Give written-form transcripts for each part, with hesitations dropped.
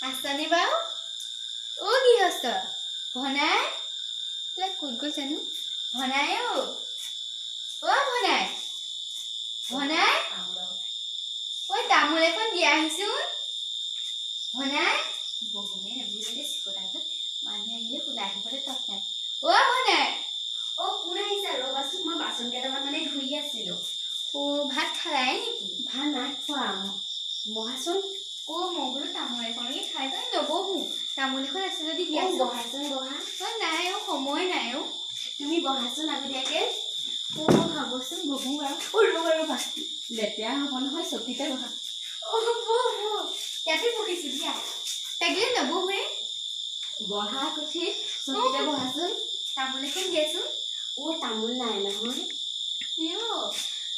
আছানে বাৰু অ গৃহস্থ ভনাই ক'ত গৈছেনো ভনাই অ ভনাই ভনাই ঐ তামোল এখন দিয়া আহিছোন ভনাই বহুনে বুজিলে চিকটাই মানুহে আহিলে ওলাই আহিবলৈ তৎ নাই অ ভনাই অ কোন আহিছে ৰবাচোন মই বাচন কেইটামান মানে ধুই আছিলো অ ভাত খালাই নেকি ভাত নাই খোৱা বহাচোন অ মই বোলো তামোল এখনকে খাই তই নবহো তামোল এখন আছে যদি দিয়া বহাচোন বহা তই নাই অ সময় নাই অ তুমি বহাচোন আগতীয়াকে অ খাবচোন বহো বাৰু ৰবা লেতেৰা হ'ব নহয় চকীতে বহা অ ইয়াতে বহিছো দিয়া তাকে নবহোৱে বহা কুঠি চকীতে বহাচোন তামোল এখন দিয়াচোন অ তামোল নাই নহয় কিয়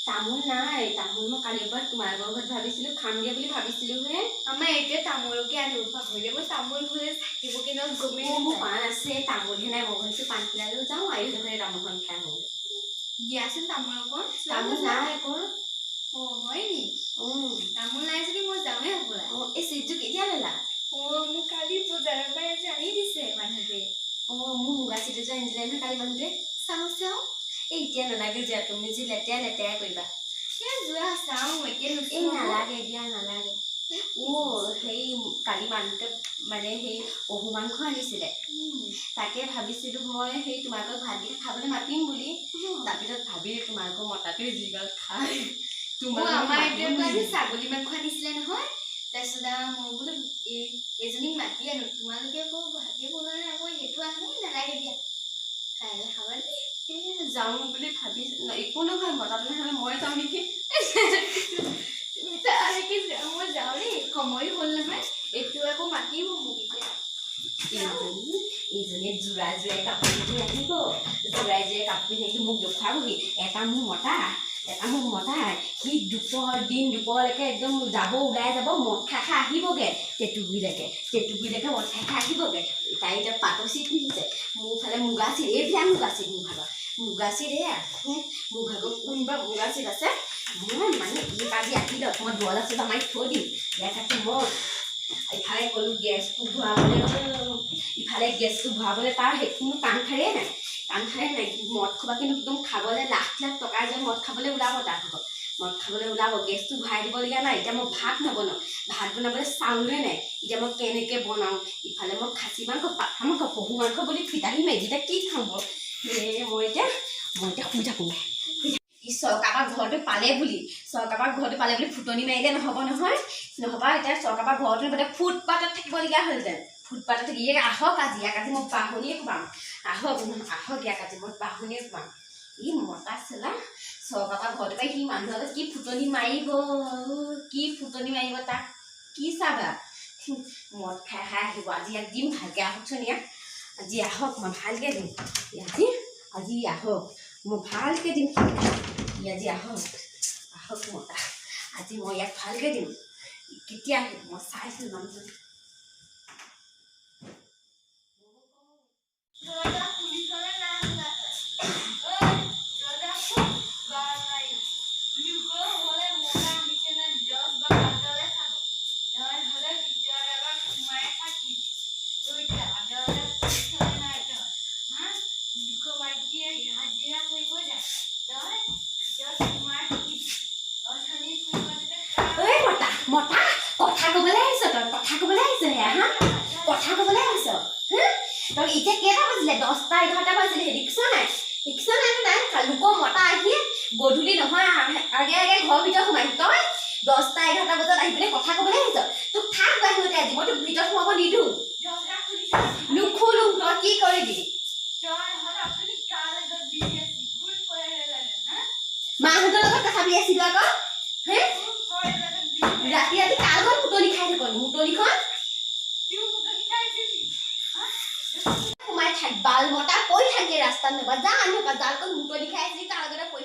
তামোল নাই তামোল মই কালিৰ পৰা তোমালোকৰ ঘৰত ভাবিছিলো খামগে বুলি ভাবিছিলো হে আমাৰ এতিয়া তামোলকে আনিব পাহৰিলে মই তামোল ঘৰে থাকিব কি ন গমে মোৰ পাণ আছে তামোলহে নাই মই ভাবিছো পাণ খিলালৈ যাওঁ আয়ুধৰে তামোলখন খাই আহোঁ দিয়াচোন তামোল অকণ তামোল নাই আকৌ অ হয় নি তামোল নাই যদি মই যাওঁহে হ'বলা অ এই চিটটো কেতিয়া ল'লা অ মোক কালি বজাৰৰ পৰা আনি দিছে মানুহটোৱে অ মোৰ মুগা চিট এযোৰ আনি দিলে নহয় কালি মানুহটোৱে চাওঁ এই এতিয়া নালাগে যোৱা তুমি যি লেতেৰা কৰিবা যোৱা চাওঁ এতিয়া এই নালাগে দিয়া নালাগে অ সেই কালি মানুহটোৱে মানে সেই পহু মাংস আনিছিলে তাকে ভাবিছিলো মই সেই তোমালোকৰ ভাতকেইটা খাবলৈ মাতিম বুলি তাৰপিছত ভাবিলো তোমালোকৰ মতাটোৱে যিগাল খাই আমাৰ এতিয়া ছাগলী মাংস আনিছিলে নহয় তাৰপিছত মই বোলো এজনীক মাতি আনো তোমালোকে আকৌ ভাতে বনোৱা আকৌ সেইটো আনো নালাগে দিয়া খাই খাবা দেই যাওঁ বুলি ভাবিছো একো নহয় মতাটো নহ'লে মই যাওঁ নেকি মই যাওঁ দেই সময়ো হ'ল নহয় এইটো আকৌ মাতিব মোক এতিয়া এইজনীয়ে জোৰাই কাপোৰ পিন্ধি আহিব জোৰাই কাপোৰ পিন্ধি আহি মোক দেখুৱাবহি এটা মোৰ মতা সি দুপৰলৈকে একদম যাব ওলাই যাব মদ খাই আহিবগে টেটুগুৰিলৈকে মদ খাই আহিবগে তাই এতিয়া পাটৰ চিট পিন্ধিছে মোৰ ফালে মুগা চিট এইবিলাক মুগা চিট মোৰ ভাগৰ মুগা চিট মোৰ ভাগৰ কোনোবা মুগা চিট আছে মই মানে এই কাজি আহি দিয়ক মই দৰজা চজা মাৰি থৈ দিম ইয়াত থাকি মই ইফালে গ'লো গেছটো ভৰাবলৈ তাৰ কোনো কাণ খাৰেই নাই মদ খোৱা কিন্তু একদম খাবলৈ লাখ টকা যে মদ খাবলৈ ওলাব তাৰ ভাগত মদ খাবলৈ ওলাব গেছটো ভৰাই দিবলগীয়া নাই এতিয়া মই ভাত নবনাওঁ ভাত বনাবলৈ চাউলে নাই এতিয়া মই কেনেকৈ বনাওঁ ইফালে মই খাচী মাংস পাঠা মাংস পহু মাংস বুলি ফিতাহী মাৰি এতিয়া কি খাম মই এতিয়া শুই থাকোঁগৈ চৰকাৰৰ ঘৰটো পালে বুলি ফুটনি মাৰিলে নহ'ব নহ'বা এতিয়া চৰকাৰৰ ঘৰটো মানে ফুটপাথত থাকিবলগীয়া হ'লহেঁতেন ফুটপাথত থাকি আহক আজি মই বাহনীয়ে পাম আহক ইয়াক আজি মই বাহনীয়ে পাম ই মতা চলা চৰকাৰৰ ঘৰটো পাই সি মানুহৰ কি ফুটনি মাৰিব তাক কি চাবা মদ খাই আহিব আজি ইয়াক দিম ভালকৈ আহকচোন ইয়াক আজি আহক মই ভালকৈ দিম আজি আহক মই ভালকৈ দিম আজি আহক মতা আজি মই ইয়াক ভালকৈ দিম কেতিয়া আহিব মই চাইছোঁ মানুহজন মতা কথা ক'বলৈ আহিছ তই এতিয়া কেইটা বাজিলে 10টা 11টা বাজিলে ৰিক্সা নাই লোকৰ মতা আহি গধূলি নহয় আগে ঘৰৰ ভিতৰত সোমাইছো তই 10টা 11টা বজাত আহি পিনে কথা ক'বলৈ আহিছ তোক থাক বাহিৰতে আজি মই তোক ভিতৰত সোমাব নিদিওঁ নুখোলো তই কি কৰিবি মাহঁতৰ লগত কথা পাতি আছিলো আকৌ ৰাতি কাৰ ঘৰত মুতলি খাই থাক মুতলিখন সোমাই থাক বাল মতা কৈ থাকে ৰাস্তাত নবা যা আনিবা জালখন মুতলি খাই আছিলি তাৰ আগতে কৈ